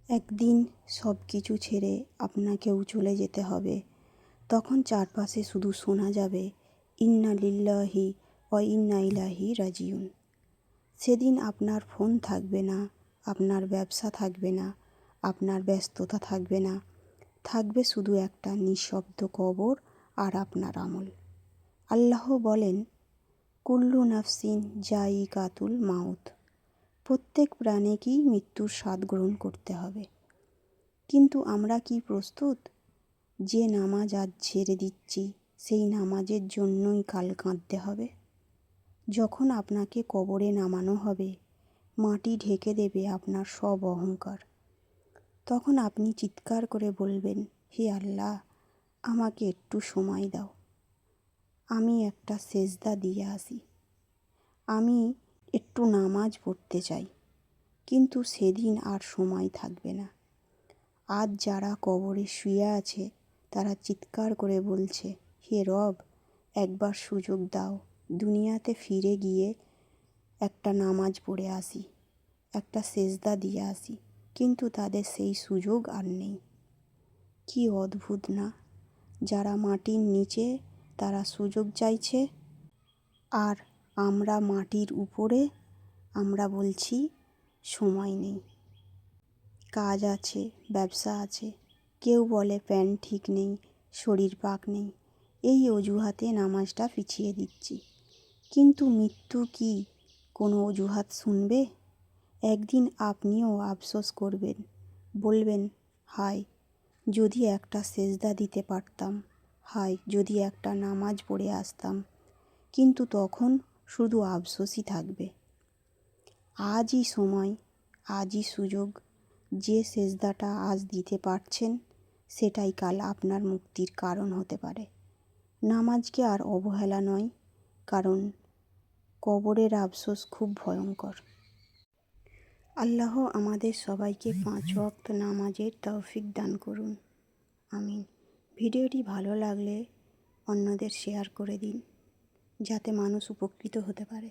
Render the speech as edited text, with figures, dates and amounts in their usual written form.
একদিন সব কিছু ছেড়ে আপনাকেও চলে যেতে হবে। তখন চারপাশে শুধু শোনা যাবে ইন্না লিল্লাহি ওয়া ইন্না ইলাইহি রাজিউন। সেদিন আপনার ফোন থাকবে না, আপনার ব্যবসা থাকবে না, আপনার ব্যস্ততা থাকবে না, থাকবে শুধু একটা নিঃশব্দ কবর আর আপনার আমল। আল্লাহ বলেন, কুল্লু নাফসিন জাইকাতুল মাউত। প্রত্যেক প্রাণীকেই মৃত্যুর স্বাদ গ্রহণ করতে হবে। কিন্তু আমরা কি প্রস্তুত? যে নামাজ আজ ছেড়ে দিচ্ছি, সেই নামাজের জন্যই কাল কাঁদতে হবে। যখন আপনাকে কবরে নামানো হবে, মাটি ঢেকে দেবে আপনার সব অহংকার। তখন আপনি চিৎকার করে বলবেন, হে আল্লাহ, আমাকে একটু সময় দাও, আমি একটা সেজদা দিয়ে আসি, আমি একটু নামাজ পড়তে চাই। কিন্তু সেদিন আর সময় থাকবে না। আজ যারা কবরে শুয়ে আছে, তারা চিৎকার করে বলছে, হে রব, একবার সুযোগ দাও, দুনিয়াতে ফিরে গিয়ে একটা নামাজ পড়ে আসি, একটা সেজদা দিয়ে আসি। কিন্তু তাদের সেই সুযোগ আর নেই। কি অদ্ভুত না? যারা মাটির নিচে, তারা সুযোগ চাইছে, আর আমরা মাটির উপরে, আমরা বলছি সময় নেই, কাজ আছে, ব্যবসা আছে। কেউ বলে প্যান্ট ঠিক নেই, শরীর পাক নেই। এই অজুহাতে নামাজটা পিছিয়ে দিচ্ছি। কিন্তু মৃত্যু কি কোনো অজুহাত শুনবে? একদিন আপনিও আফসোস করবেন, বলবেন, হায় যদি একটা সেজদা দিতে পারতাম, হায় যদি একটা নামাজ পড়ে আসতাম। কিন্তু তখন শুধু আফসোসই থাকবে। আজই সময়, আজই সুযোগ। যে সেজদাটা আজ দিতে পারছেন, সেটাই কাল আপনার মুক্তির কারণ হতে পারে। নামাজকে আর অবহেলা নয়, কারণ কবরের আফসোস খুব ভয়ঙ্কর। আল্লাহ আমাদের সবাইকে 5 ওয়াক্ত নামাজের তৌফিক দান করুন, আমিন। ভিডিওটি ভালো লাগলে অন্যদের শেয়ার করে দিন, যাতে মানুষ উপকৃত হতে পারে।